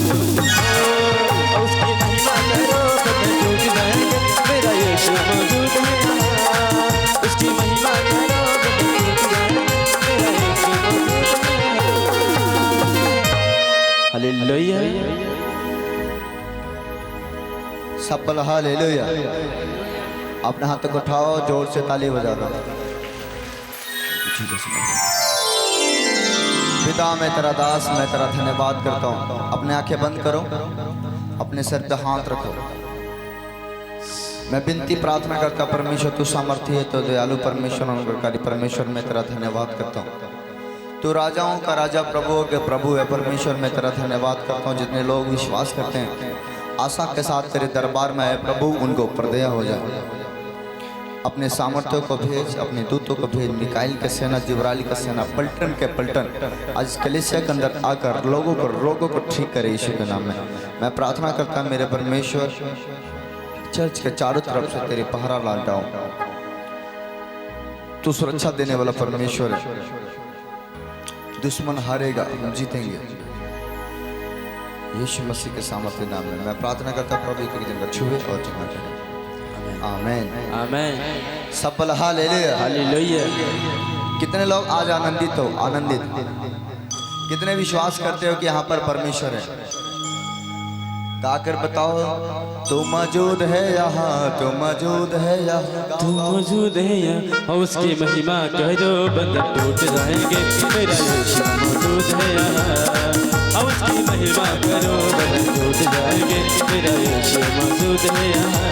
उसकी महिमा करो बंधन टूट जाएंगे, मेरा यीशु मौजूद है यहाँ। उसकी महिमा करो बंधन टूट जाएंगे, मेरा यीशु मौजूद है। हालेलुया। सब बोलो हालेलुया। अपने हाथों को उठाओ, जोर से ताली बजाना। पिता मैं तेरा दास, मैं तेरा धन्यवाद करता हूँ। अपने आंखें बंद करो, अपने सर पे हाथ रखो। मैं विनती प्रार्थना करता परमेश्वर तू सामर्थ्य है, तो दयालु परमेश्वर, अनुग्रहकारी परमेश्वर, मैं तेरा धन्यवाद करता हूँ। तू राजाओं का राजा, प्रभुओं के प्रभु है परमेश्वर, मैं तेरा धन्यवाद करता हूँ। जितने लोग विश्वास करते हैं, आशा के साथ तेरे दरबार में आए प्रभु, उनको ऊपर दया हो जाए। अपने सामर्थ्यों को भेज, अपने दूतों को भेज, मिकाइल के सेना, जिब्राइल का सेना, पलटन के पलटन आज कलीसिया के अंदर आकर लोगों को ठीक करे यीशु के नाम में। मैं प्रार्थना करता मेरे परमेश्वर, चर्च के चारों तरफ से तेरे पहरा लाटाओ। तू सुरक्षा देने वाला परमेश्वर है। दुश्मन हारेगा, हम जीतेंगे यीशु मसीह के सामर्थ्य नाम में। मैं प्रार्थना करता प्रभु की जगह छुए और जमा करे। आमीन आमीन। सब बोलो हालेलुया हालेलुया। कितने लोग आज आनंदित हो? आनंदित कितने विश्वास करते हो कि यहाँ पर परमेश्वर है? गाकर बताओ, तू मौजूद है यहाँ, तू मौजूद है यहाँ, तू मौजूद है यहाँ। उसकी महिमा करो बंधन टूट जाएंगे, मेरा यीशु मौजूद है यहाँ। उसकी महिमा करो बंधन टूट जाएंगे, मेरा यीशु मौजूद है यहाँ।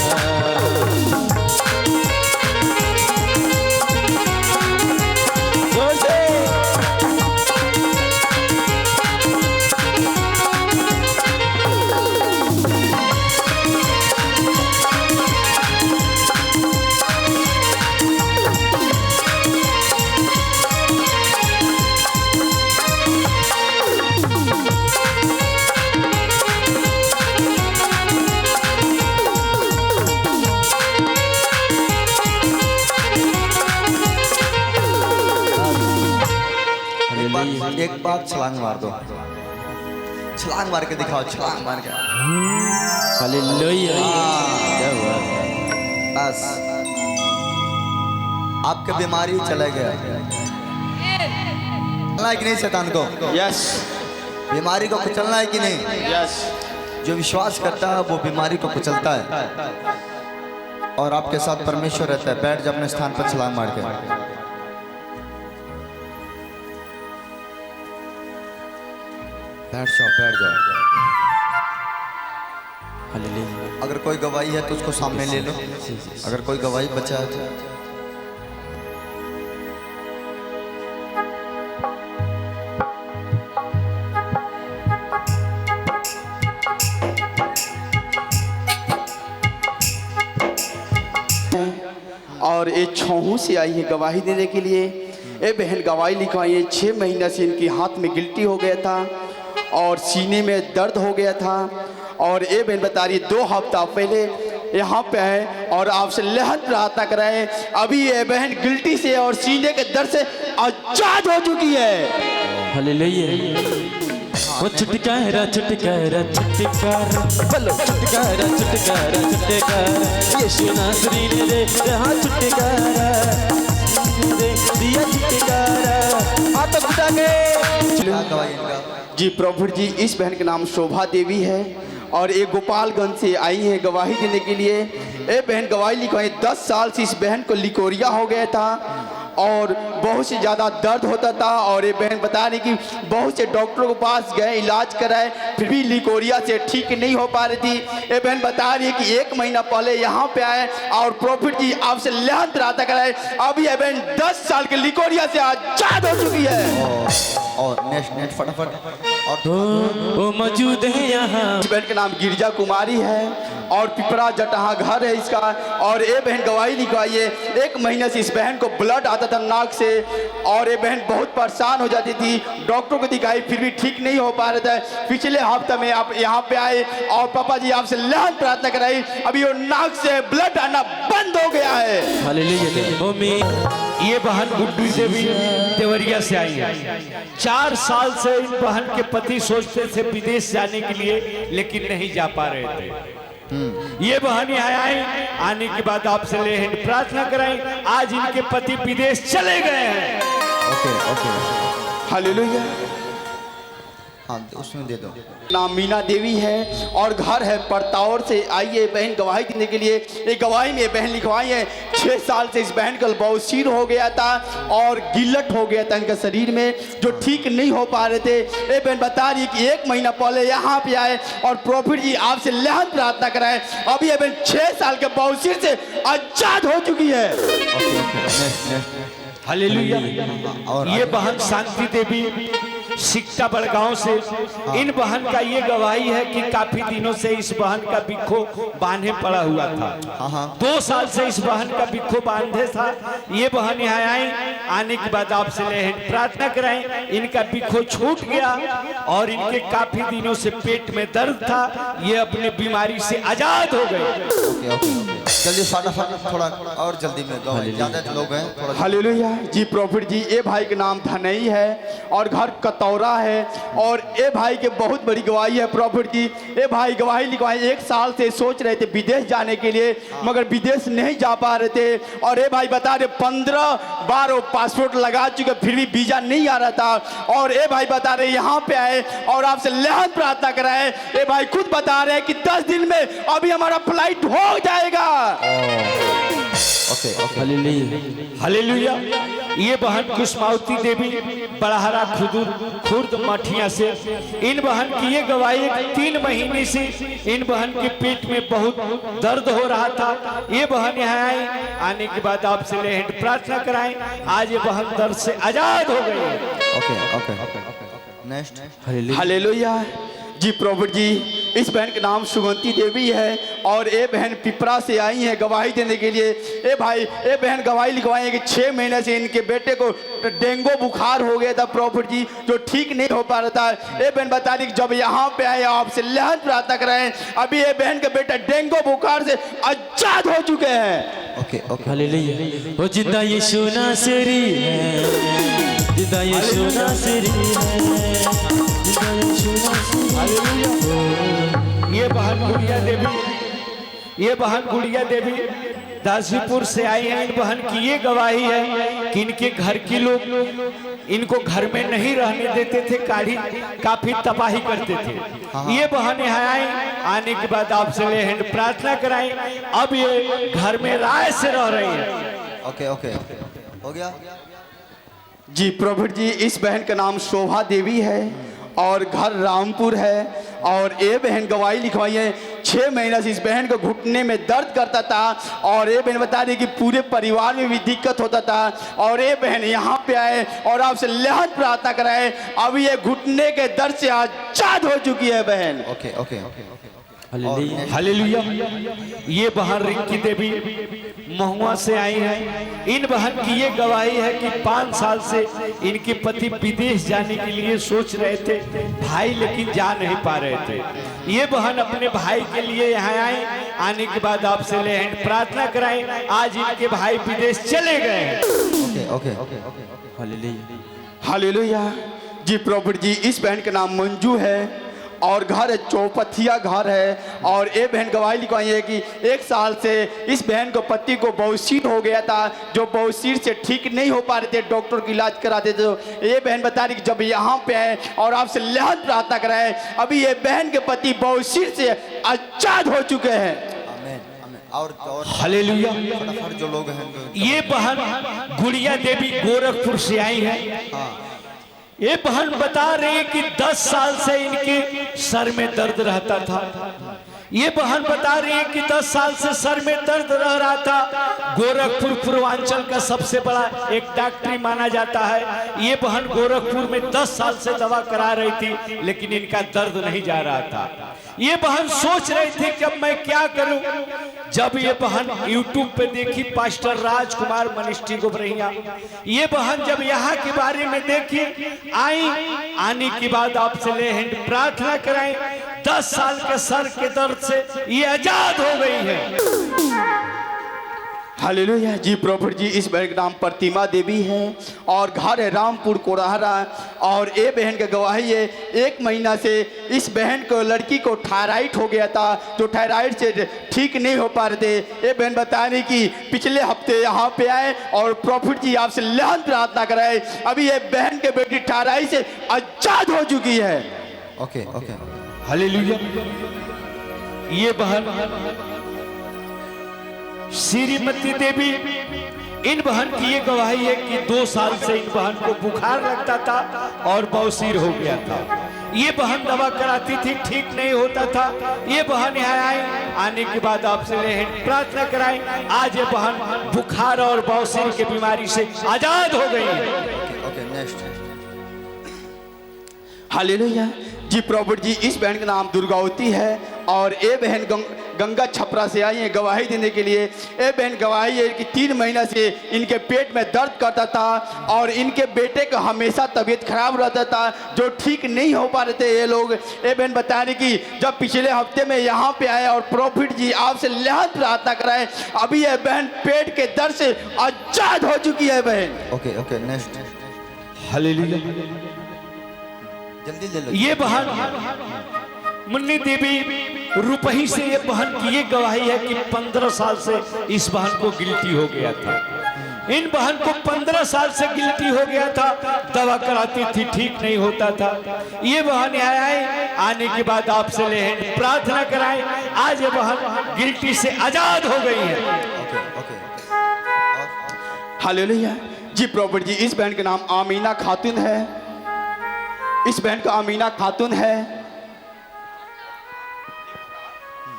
एक बार छलांग मार दो, छलांग मार के दिखाओ, छलांग मार के। हालेलुया। बस आपके बीमारी चला गया। चलना है कि नहीं शैतान को? यस। बीमारी को कुचलना है कि नहीं? यस। जो विश्वास करता है वो बीमारी को कुचलता है और आपके साथ परमेश्वर रहता है। बैठ जा अपने स्थान पर, छलांग मार के। बैठ जाओ, बैठ जाओ। हालेलुया। अगर कोई गवाही है तो उसको सामने ले लो। अगर कोई गवाही बचा है तो और ये छहों से आई है गवाही देने के लिए। ये बहन गवाही लिखवाई है, 6 महीना से इनके हाथ में गिल्टी हो गया था और सीने में दर्द हो गया था। और ये बहन बता रही है 2 हफ्ता पहले यहाँ पे है और आपसे लहन प्रार्थना कराए। अभी ये बहन गिल्टी से और सीने के दर्द से आजाद हो चुकी है। हालेलुया। वो छुटकारा छुटकारा छुटकारा, बोलो छुटकारा छुटकारा छुटकारा, यीशु नासरी ने दे यहाँ छुटकारा, दे दिया छुटकारा। हाथ उठा के जी प्रभु जी, इस बहन का नाम शोभा देवी है और ये गोपालगंज से आई है गवाही देने के लिए। ये बहन गवाही लिखवाई, 10 साल से इस बहन को लिकोरिया हो गया था और बहुत से ज़्यादा दर्द होता था। और ये बहन बता रही कि बहुत से डॉक्टरों के पास गए, इलाज कराए, फिर भी लिकोरिया से ठीक नहीं हो पा रही थी। ये बहन बता रही है कि 1 महीना पहले यहाँ पे आए और प्रॉफिट जी आपसे लहन प्रार्थना कराए। अभी ये बहन 10 साल के लिकोरिया से आजाद हो चुकी है। और नेट फटाफट। और वो मौजूद है यहाँ। इस बहन का नाम गिरजा कुमारी है और पिपरा जटहा घर है इसका। और ये बहन गवाही लिखवाई है 1 महीने से इस बहन को ब्लड आता था नाक से और ये बहन बहुत परेशान हो जाती थी, डॉक्टर को दिखाई फिर भी ठीक नहीं हो पा रहा था। पिछले हफ्ते में आप यहाँ पे आए और पापा जी आपसे लहन प्रार्थना कराई, अभी वो नाक से ब्लड आना बंद हो गया है। हालेलुया। ये बहन गुड्डू देवी देवरिया से आई है। 4 साल से इस बहन के पति सोचते थे विदेश जाने के लिए लेकिन नहीं जा पा रहे थे। ये बहन यहाँ आई, आने के बाद आपसे ले हैंड प्रार्थना कराई, आज इनके पति विदेश चले गए हैं। Okay hallelujah. हाँ उसमें दे दो। नाम मीना देवी है और घर है परतावर से। आइए बहन गवाही देने के लिए। एक गवाही में बहन लिखवाई है 6 साल से इस बहन का बवासीर हो गया था और गिल्लट हो गया था इनका शरीर में, जो ठीक नहीं हो पा रहे थे। ये बहन बता रही है कि 1 महीना पहले यहाँ पे आए और प्रॉफिट जी आपसे लहन प्रार्थना कराए, अभी ये बहन 6 साल के बवासीर से आजाद हो चुकी है। हालेलुया। और ये बहन शांति देवी सिकटा बड़गांव से, इन बहन का ये गवाही है कि काफी दिनों से इस बहन का बिखो बांधे पड़ा हुआ था। 2 साल से इस बहन का बिखो बांधे था। ये बहन यहाँ आई, आने के बाद आपसे ले प्रार्थना कराई, इनका बिखो छूट गया और इनके काफी दिनों से पेट में दर्द था, ये अपने बीमारी से आजाद हो गए। जल्दी फटाफट थोड़ा और जल्दी में गवाही, ज्यादा लोग हैं थोड़ा। हालेलुया जी। प्रॉफिट जी ए भाई के नाम धनई है और घर कतौरा है और ए भाई के बहुत बड़ी गवाही है। प्रॉफिट जी ए भाई गवाही लिखवाई 1 साल से सोच रहे थे विदेश जाने के लिए मगर विदेश नहीं जा पा रहे थे और ए भाई बता रहे 15 बार वो पासपोर्ट लगा चुके फिर भी वीजा नहीं आ रहा था। और ए भाई बता रहे यहाँ पे आए और आपसे लहन प्रार्थना कराए। ए भाई खुद बता रहे हैं कि 10 दिन में अभी हमारा फ्लाइट हो जाएगा। हालेलुया। ये बहन कुसमावती देवी बड़हरा खुर्द मठिया से, इन बहन की ये गवाही 3 महीने से इन बहन के पेट में बहुत दर्द हो रहा था। ये बहन यहाँ आई, आने के बाद आपसे ले प्रार्थना कराएं, आज ये बहन दर्द से आजाद हो गई। नेक्स्ट। हालेलुया जी। प्रॉफिट जी इस बहन का नाम सुगंती देवी है और ये बहन पिपरा से आई है गवाही देने के लिए। ए बहन गवाही लिखवाई है कि 6 महीने से इनके बेटे को डेंगू बुखार हो गया था प्रॉफिट जी, जो ठीक नहीं हो पा रहा था। ये बहन बता रही जब यहाँ पे आए आपसे लहन प्रार्थना कराएं, अभी ये बहन का बेटा डेंगू बुखार से आजाद हो चुके हैं। हालेलुया। वो जिंदा यीशु नासरी है, जिंदा यीशु नासरी है, जिंदा यीशु नासरी है। ये बहन गुड़िया देवी दासीपुर से आई है। इन बहन की ये गवाही है कि इनके घर के लोग इनको घर में नहीं रहने देते थे, काफी तबाही करते थे। ये बहन यहाँ आई, आने के बाद आपसे ले हैंड प्रार्थना कराई, अब ये घर में राय से रह रही है। ओके हो गया जी। प्रॉफिट जी इस बहन का नाम शोभा देवी है और घर रामपुर है और ये बहन गवाही लिखवाई है 6 महीने से इस बहन को घुटने में दर्द करता था और ये बहन बता रही कि पूरे परिवार में भी दिक्कत होता था। और ये बहन यहाँ पे आए और आपसे लहन प्रार्थना कराए, अभी ये घुटने के दर्द से आजाद हो चुकी है बहन। Okay hallelujah. ये बहन रिंकी देवी महुआ से आई है। इन बहन की ये गवाही है कि 5 साल से इनके पति विदेश जाने के लिए सोच रहे थे भाई, लेकिन जा नहीं पा रहे थे। ये बहन अपने भाई के लिए यहाँ आई, आने के बाद आपसे ले प्रार्थना कराएं, आज इनके भाई विदेश चले गए हैं। हालेलुया जी। प्रॉफिट जी इस बहन का नाम मंजू है और घर है चौपथिया घर है और ये बहन गवाही लिखवाई है कि 1 साल से इस बहन को पति को बवासीर हो गया था, जो बवासीर से ठीक नहीं हो पा रहे थे, डॉक्टर की इलाज कराते थे। ये बहन बता रही कि जब यहाँ पे आए और आपसे लहन प्रार्थना कराए, अभी ये बहन के पति बवासीर से आजाद हो चुके हैं। और हालेलुया। जो लोग हैं ये बहन गुड़िया देवी गोरखपुर से आई है। ये बहन बता रही है कि 10 साल से इनके सर में दर्द रहता था। ये बहन बता रही है कि 10 साल से सर में दर्द रह रहा था। गोरखपुर पूर्वांचल का सबसे बड़ा एक डॉक्टरी माना जाता है। ये बहन गोरखपुर में 10 साल से दवा करा रही थी, लेकिन इनका दर्द नहीं जा रहा था। ये बहन सोच रही थी कि अब मैं क्या करूं। जब ये बहन YouTube पे देखी पास्टर राजकुमार मनिस्ट्री गोबरैया, ये बहन जब यहाँ के बारे में देखी, आने के बाद आपसे ले हैंड प्रार्थना कराएं। 10 साल के सर के दर्द से ये आजाद हो गई है। हालेलुया जी। प्रभु जी इस बहन का नाम प्रतिमा देवी है और घर है रामपुर कोराहरा। और ये बहन का गवाही है, 1 महीना से इस बहन को लड़की को थायराइड हो गया था, जो थायराइड से ठीक नहीं हो पा रहे थे। ये बहन बता रही कि पिछले हफ्ते यहाँ पे आए और प्रभु जी आपसे लहन प्रार्थना कराए। अभी ये बहन के बेटी थायराइड से आजाद हो चुकी है। Okay okay hallelujah. ये बहन श्रीमती देवी, इन बहन की ये गवाही है कि 2 साल से इन बहन को बुखार लगता था और बवासीर हो गया था। ये बहन दवा कराती थी, ठीक नहीं होता था। ये बहन यहाँ आई, आने के बाद आपसे ले प्रार्थना कराएं। आज ये बहन बुखार और बवासीर की बीमारी से आजाद हो गई है। Okay next. हालेलुया जी। प्रभु जी इस बहन का नाम दुर्गावती है और ये बहन गंगा छपरा से आई है गवाही देने के लिए। ये बहन गवाही है कि 3 महीना से इनके पेट में दर्द करता था और इनके बेटे का हमेशा तबीयत खराब रहता था, जो ठीक नहीं हो पा रहे थे ये लोग। ये बहन बता रही कि जब पिछले हफ्ते में यहाँ पे आए और प्रॉफिट जी आपसे लहन प्रार्थना कराए, अभी ये बहन पेट के दर्द से आजाद हो चुकी है बहन। Okay okay next. हालेलुया। जल्दी ले लो। ये बहन मुन्नी देवी रुपही से ये बहन की ये गवाही है कि 15 साल से इस बहन को गिल्टी हो गया था। इन बहन को 15 साल से गिल्टी हो गया था, दवा कराती थी, ठीक नहीं होता था। ये बहन यहाँ आए, आने के बाद आपसे ले प्रार्थना कराएं। आज ये बहन गिल्टी से आजाद हो गई है। Okay okay. हालेलुया जी। प्रॉपर जी इस बहन का नाम आमीना खातून है। इस बहन का आमीना खातून है।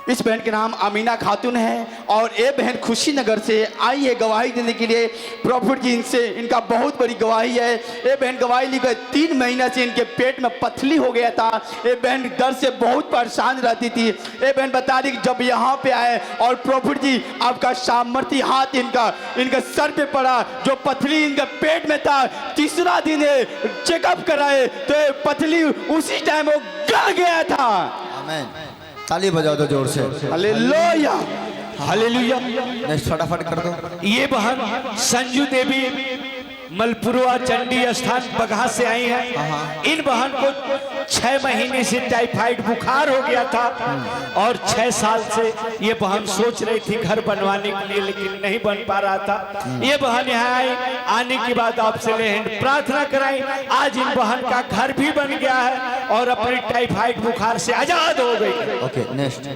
इस बहन के नाम अमीना खातून है और ये बहन खुशीनगर से आई है गवाही देने के लिए। प्रभु जी इनसे इनका बहुत बड़ी गवाही है। ये बहन गवाही लिखी, 3 महीना से इनके पेट में पथरी हो गया था। ये बहन दर्द से बहुत परेशान रहती थी। ये बहन बता रही कि जब यहाँ पे आए और प्रभु जी आपका सामर्थ्य हाथ इनका सर पे पड़ा, जो पथरी इनका पेट में था, तीसरा दिन चेकअप कराए तो पथरी उसी टाइम वो गल गया था। आमीन। ताली बजाओ दो जोर से। Hallelujah hallelujah. नेक्स्ट फटाफट कर दो। ये बहन संजू देवी मलपुरवा चंडी स्थान बगहा से आई है। इन बहन को 6 महीने से टाइफाइड बुखार हो गया था और 6 साल से ये बहन सोच रही थी घर बनवाने के लिए, लेकिन नहीं बन पा रहा था। ये बहन यहाँ आई, आने के बाद आपसे ले प्रार्थना कराई। आज इन बहन का घर भी बन गया है और अपने टाइफाइड बुखार से आजाद हो गई। Okay next.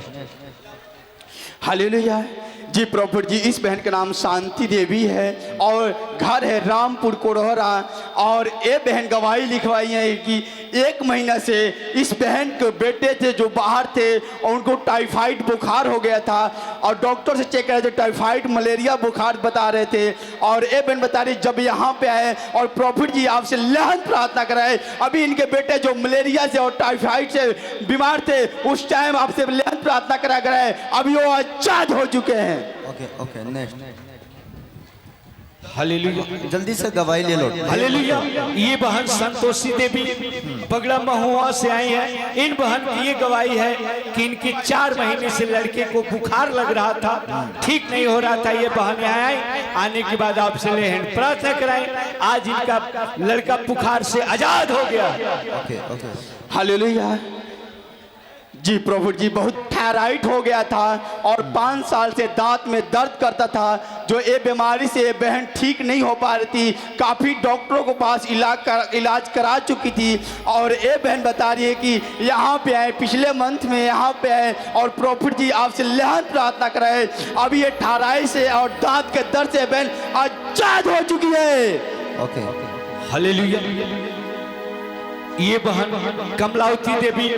हालेलुया जी। प्रभु जी इस बहन का नाम शांति देवी है और घर है रामपुर कोरहरा। और ये बहन गवाही लिखवाई है कि 1 महीना से इस बहन के बेटे थे जो बाहर थे और उनको टाइफाइड बुखार हो गया था और डॉक्टर से चेक कराए थे, टाइफाइड मलेरिया बुखार बता रहे थे। और ये बहन बता रही जब यहाँ पे आए और प्रॉफिट जी आपसे लहन प्रार्थना कराए, अभी इनके बेटे जो मलेरिया से और टाइफाइड से बीमार थे, उस टाइम आपसे लहन प्रार्थना कराए, अभी वो आजाद हो चुके हैं। Okay okay next. हालेलुया। जल्दी से गवाही ले लो। हालेलुया। ये बहन संतोषी देवी बगड़ा महुआ से आई है। इन बहन की ये गवाही है कि इनके 4 महीने से लड़के को बुखार लग रहा था, ठीक नहीं हो रहा था। ये बहन यहाँ आई, आने के बाद आपसे ले प्रार्थना कराएं। आज इनका लड़का बुखार से आजाद हो गया। Okay okay. हालेलुया जी। प्रभु जी बहुत थायराइड हो गया था और 5 साल से दांत में दर्द करता था, जो ये बीमारी से ये बहन ठीक नहीं हो पा रही थी। काफ़ी डॉक्टरों के पास इलाज करा चुकी थी और ये बहन बता रही है कि यहाँ पे आए, पिछले मंथ में यहाँ पे आए और प्रभु जी आपसे लहन प्रार्थना कराए, अभी ये थायराइड से और दांत के दर्द से बहन आजाद हो चुकी है। ओके। हालेलुया। ये बहन कमलावती देवी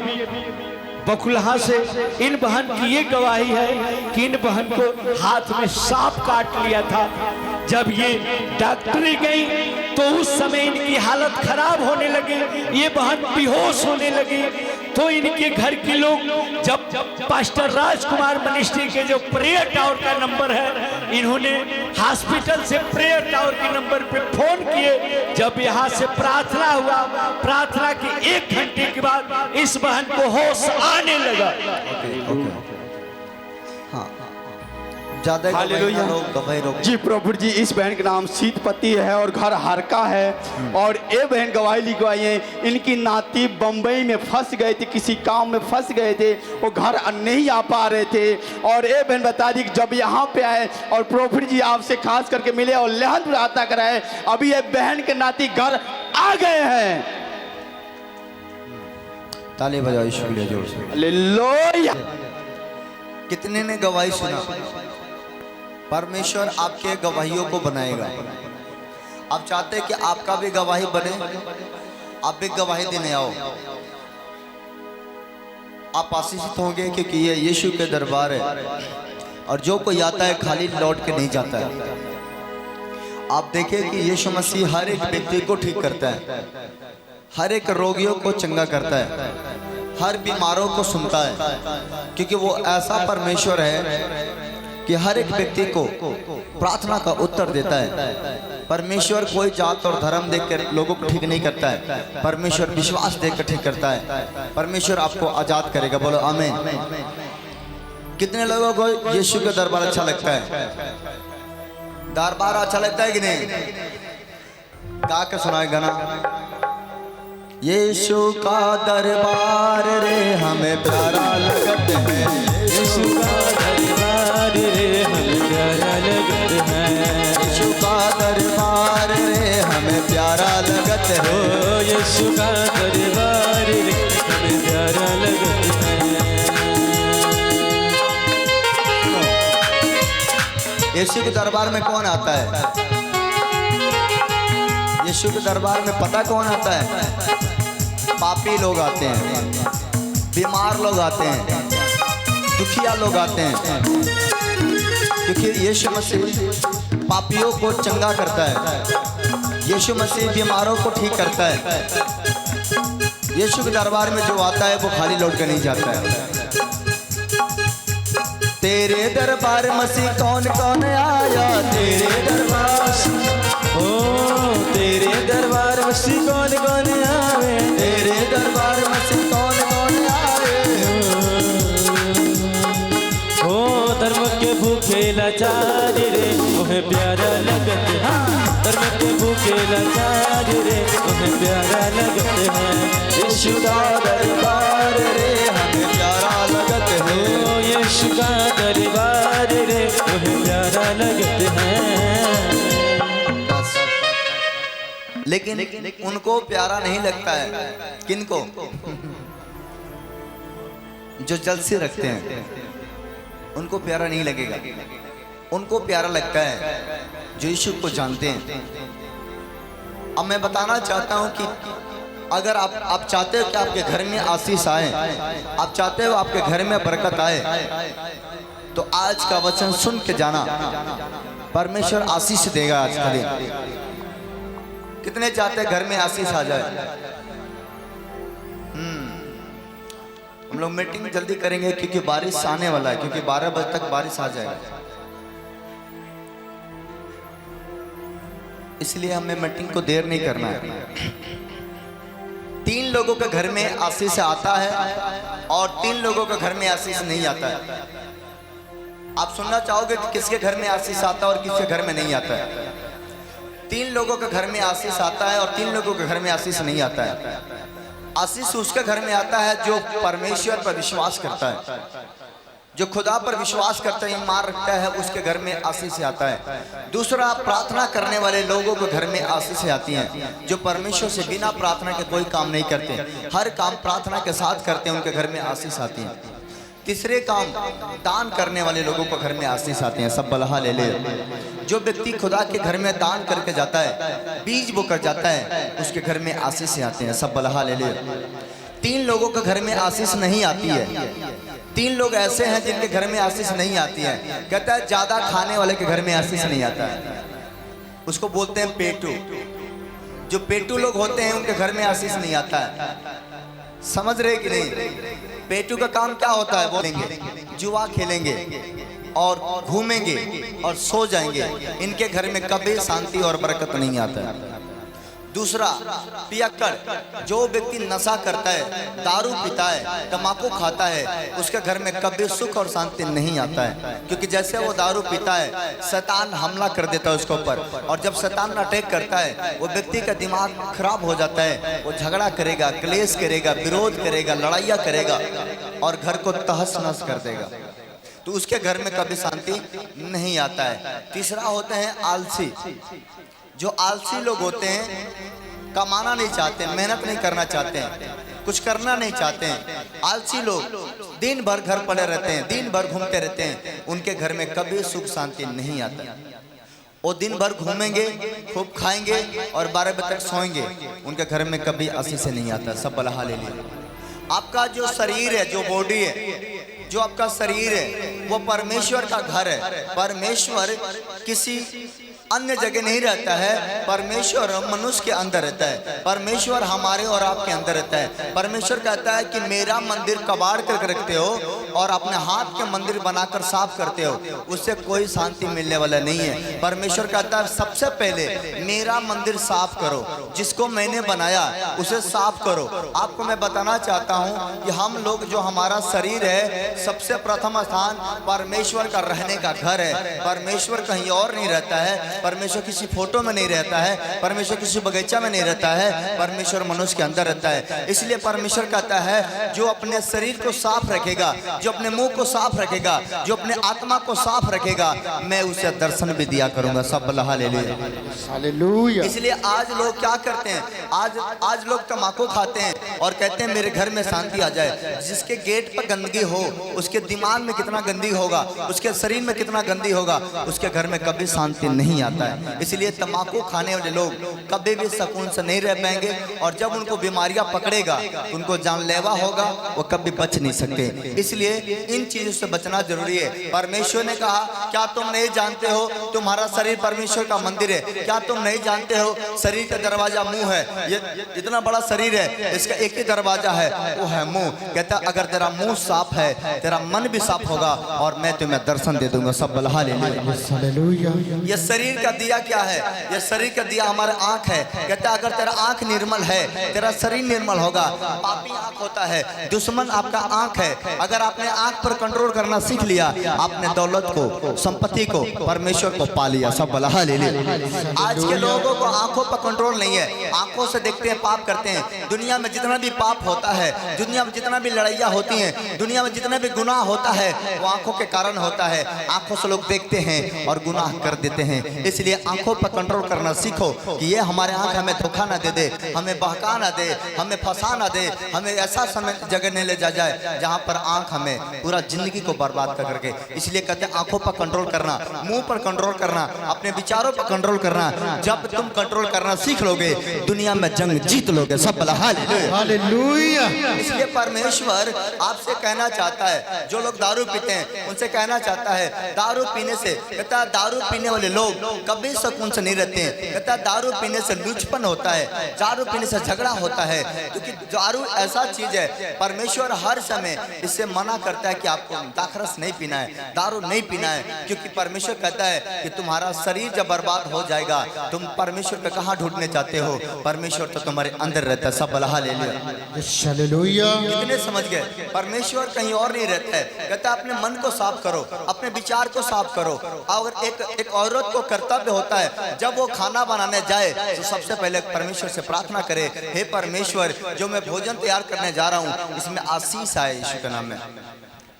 बकुलहा से इन बहन की ये गवाही है कि इन बहन को हाथ में सांप काट लिया था। जब ये डॉक्टरी गई तो उस समय इनकी हालत खराब होने लगी, ये बहन बेहोश होने लगी। तो इनके घर के लोग जब पास्टर राजकुमार मिनिस्ट्री के जो प्रेयर टावर का नंबर है, इन्होंने हॉस्पिटल से प्रेयर टावर के नंबर पे फोन किए। जब यहाँ से प्रार्थना हुआ, प्रार्थना के 1 घंटे के बाद इस बहन को होश आने लगा। हाँ, ज्यादा गवाही रोक। जी प्रभु जी, इस बहन का नाम सीतपति है और घर हरका है। और ये बहन गवाही लिखवाई है, इनकी नाती बम्बई में फंस गए थे, किसी काम में फंस गए थे, वो घर नहीं आ पा रहे थे। और ये बहन बता दी कि जब यहाँ पे आए और प्रभु जी आपसे खास करके मिले और लहन प्रार्थना कराए, अभी ये बहन के नाती घर आ गए हैं। ताली बजाओ ईश्वर के लिए जोर से। हालेलुया। कितने ने गवाही सुना? परमेश्वर आपके गवाहियों को बनाएगा। आप चाहते हैं कि आपका भी गवाही बने, आप भी गवाही देने आओ। आप आशीषित होंगे क्योंकि ये यीशु के दरबार है और जो कोई आता है खाली लौट के नहीं जाता है। आप देखें कि यीशु मसीह हर एक व्यक्ति को ठीक करता है, हर एक रोगियों को चंगा करता है, हर बीमारों को सुनता है, क्योंकि वो ऐसा परमेश्वर है कि हर एक व्यक्ति को प्रार्थना का उत्तर देता है। परमेश्वर कोई जात और धर्म देखकर लोगों को ठीक नहीं करता है, परमेश्वर विश्वास देखकर ठीक करता है। परमेश्वर आपको आजाद करेगा, बोलो आमीन। कितने लोगों को यीशु का दरबार अच्छा लगता है? दरबार अच्छा लगता है कि नहीं? गा के सुनाए गाना। यीशु का दरबार रे हमें प्यारा लगत है, यीशु का दरबार रे हमें प्यारा लगत है, यीशु का दरबार रे हमें प्यारा लगत है, ओ यीशु का दरबार रे हमें प्यारा लगत है। यीशु के दरबार में कौन आता है? यीशु के दरबार में पता कौन आता है? पापी लोग आते हैं, बीमार लोग आते हैं, दुखिया लोग आते हैं, क्योंकि यीशु मसीह पापियों को चंगा करता है, यीशु मसीह बीमारों को ठीक करता है। यीशु के दरबार में जो आता है वो खाली लौट कर नहीं जाता है। तेरे दरबार मसीह कौन कौन आया? तेरे दरबार, ओ तेरे दरबार मसीह कौन कौन आवे, तेरे दरबार मसीह कौन कौन आए। ओ धर्म के भूखे लाचार रे ओहे प्यारा लगत है, धर्म के भूखे लाचार रे ओहे प्यारा लगत है। यीशु का दरबार रे हमें प्यारा लगत है, ओ यीशु का दरबार रे ओहे प्यारा लगत है। लेकिन उनको प्यारा नहीं लगता है। किनको? जो जल से रखते हैं उनको प्यारा नहीं लगेगा। उनको प्यारा लगता है जो यीशु को जानते हैं। अब मैं बताना चाहता हूं कि अगर आप चाहते हो कि आपके घर में आशीष आए, आप चाहते हो आपके घर में बरकत आए, तो आज का वचन सुन के जाना, परमेश्वर आशीष देगा आज का दिन। कितने चाहते हैं घर में आशीष आ जाए? हम लोग मीटिंग जल्दी करेंगे क्योंकि बारिश आने वाला है, क्योंकि 12 बजे तक बारिश आ जाएगा, इसलिए हमें मीटिंग को देर नहीं करना है। 3 लोगों के घर में आशीष आता है और 3 लोगों के घर में आशीष नहीं आता है। आप सुनना चाहोगे कि किसके घर में आशीष आता है और किसके घर में नहीं आता है? 3 लोगों के घर में आशीष आता है और 3 लोगों के घर में आशीष नहीं आता है। आशीष उसके घर में आता है जो परमेश्वर पर विश्वास करता है, जो खुदा पर विश्वास करता है, ईमान रखता है, उसके घर में आशीष आता है। दूसरा, प्रार्थना करने वाले लोगों के घर में आशीष आती हैं, जो परमेश्वर से बिना प्रार्थना के कोई काम नहीं करते, हर काम प्रार्थना के साथ करते हैं, उनके घर में आशीष आती है। तीसरे काम, दान करने वाले लोगों को घर में आशीष आते हैं। सब बलहा ले ले। जो व्यक्ति खुदा के घर में दान करके जाता है, बीज बोकर जाता है, उसके घर में आशीष आते हैं। सब बलहा ले ले। 3 लोगों के घर में आशीष नहीं आती है। 3 लोग ऐसे हैं जिनके घर में आशीष नहीं आती है। कहता है ज्यादा खाने वाले के घर में आशीष नहीं आता है, उसको बोलते हैं पेटू। जो पेटू लोग होते हैं उनके घर में आशीष नहीं आता है। समझ रहे कि नहीं? पेटू का काम क्या होता है? बोलेंगे, जुआ खेलेंगे और घूमेंगे और सो जाएंगे। इनके घर में कभी शांति और बरकत नहीं आता है। दूसरा, पियक्कड़, जो व्यक्ति नशा करता है, दारू पीता है, तम्बाकू खाता है, उसके घर में कभी सुख और शांति नहीं आता है। क्योंकि जैसे वो दारू पीता है, शैतान हमला कर देता है उसके ऊपर, और जब शैतान अटैक करता है वो व्यक्ति का दिमाग खराब हो जाता है। वो झगड़ा करेगा, क्लेश करेगा, विरोध करेगा, लड़ाइयाँ करेगा और घर को तहस नहस कर देगा। तो उसके घर में कभी शांति नहीं आता है। तीसरा होते हैं आलसी। जो आलसी लोग होते हैं, कमाना नहीं चाहते, मेहनत नहीं करना चाहते हैं, कुछ करना नहीं चाहते हैं। आलसी लोग दिन भर घर पड़े रहते हैं, दिन भर घूमते रहते हैं। उनके घर में कभी सुख शांति नहीं आता। वो दिन भर घूमेंगे, खूब खाएंगे और 12 बजे तक सोएंगे। उनके घर में कभी आशीष नहीं आता। सब बलहा ले लिए। आपका जो शरीर है, जो बॉडी है, जो आपका शरीर है, वो परमेश्वर का घर है। परमेश्वर किसी अन्य जगह नहीं रहता है। परमेश्वर मनुष्य के अंदर रहता है। परमेश्वर हमारे और आपके अंदर रहता है। परमेश्वर कहता है कि मेरा मंदिर कबाड़ करके रखते हो और अपने हाथ के मंदिर बनाकर साफ करते हो, उससे कोई शांति मिलने वाला नहीं है। परमेश्वर कहता है सबसे पहले मेरा मंदिर साफ करो, जिसको मैंने बनाया उसे साफ करो। आपको मैं बताना चाहता हूँ कि हम लोग, जो हमारा शरीर है, सबसे प्रथम स्थान परमेश्वर का रहने का घर है। परमेश्वर कहीं और नहीं रहता है। परमेश्वर किसी फोटो में नहीं रहता है। परमेश्वर किसी बगीचा में नहीं रहता है। परमेश्वर मनुष्य के अंदर रहता है। इसलिए परमेश्वर कहता है जो अपने शरीर को साफ रखेगा, जो अपने मुंह को साफ रखेगा, जो अपने आत्मा को साफ रखेगा, मैं उसे दर्शन भी दिया करूंगा। सब लहा ले लिया। हालेलुया। इसलिए आज लोग क्या करते हैं? आज लोग तम्बाकू खाते हैं और कहते हैं मेरे घर में शांति आ जाए। जिसके गेट पर गंदगी हो, उसके दिमाग में कितना गंदी होगा, उसके शरीर में कितना गंदी होगा, उसके घर में कभी शांति नहीं आता है। इसलिए तम्बाकू खाने वाले लोग कभी भी सुकून से नहीं रह पाएंगे, और जब उनको बीमारियां पकड़ेगा उनको जानलेवा होगा, वो कभी बच नहीं सकते। इसलिए इन चीजों से बचना जरूरी है। परमेश्वर ने कहा क्या तुम नहीं जानते हो तुम्हारा शरीर परमेश्वर का मंदिर है? क्या तुम नहीं जानते हो शरीर का दरवाजा मुंह है? ये इतना बड़ा शरीर है, इसका एक ही दरवाजा है, वो है मुंह। कहता अगर तेरा मुंह साफ है, तेरा मन भी साफ होगा और मैं तुम्हें दर्शन दे दूंगा। सब बलहा ले लिया। ये शरीर का दिया क्या है? ये शरीर का दिया हमारा आंख है। कहता अगर तेरा आंख निर्मल है, तेरा शरीर निर्मल होगा। पापी आंख होता है, दुश्मन आपका आंख है। अगर आपने आंख पर कंट्रोल करना सीख लिया, आपने दौलत को, संपत्ति को, परमेश्वर को पा लिया। सब बलहा ले लिया। आज के लोगों को आंखों पर कंट्रोल नहीं है। आंखों से देखते हैं, पाप करते हैं। दुनिया में जितना भी पाप होता है, दुनिया में जितना भी लड़ाइयाँ होती हैं, दुनिया में जितना भी गुनाह होता है, वो आंखों के कारण होता है। आंखों से लोग देखते हैं और गुनाह कर देते हैं। इसलिए आंखों पर कंट्रोल करना सीखो कि ये हमारे आंख हमें धोखा ना दे दे, हमें बहका ना दे, हमें फंसा ना दे, हमें ऐसा समय जगह नहीं ले जाए जहां पर आंख हमें पूरा जिंदगी को बर्बाद कर करके। इसलिए कहते हैं आंखों पर कंट्रोल करना, मुंह पर कंट्रोल करना, अपने विचारों पर कंट्रोल करना। जब तुम कंट्रोल करना सीख लोगे, दुनिया में जंग जीत लोगे। सब हालेलुया। इसलिए परमेश्वर आपसे कहना चाहता है, जो लोग दारू पीते हैं उनसे कहना चाहता है, दारू पीने से, कहता है दारू पीने वाले लोग कभी सुकून से नहीं रहते हैं। कहता है दारू पीने से लुचपन होता है, दारू पीने से झगड़ा होता है। क्योंकि दारू ऐसा चीज है, परमेश्वर हर समय इससे मना करता है कि आपको दाखरस नहीं पीना है, दारू नहीं पीना है। क्योंकि परमेश्वर कहता है कि तुम्हारा शरीर जब बर्बाद हो जाएगा, तुम परमेश्वर को कहाँ ढूंढने चाहते हो? परमेश्वर तो तुम्हारे अंदर रहता है। सब बलहा ले लिया। कितने समझ गए? परमेश्वर कहीं और नहीं रहता है। कहता है अपने मन को साफ करो, अपने विचार को साफ करो। और एक औरत को कर्तव्य होता है, जब वो खाना बनाने जाए तो सबसे पहले परमेश्वर से प्रार्थना करे, हे परमेश्वर जो मैं भोजन तैयार करने जा रहा हूँ इसमें आशीष आए, यीशु के नाम में।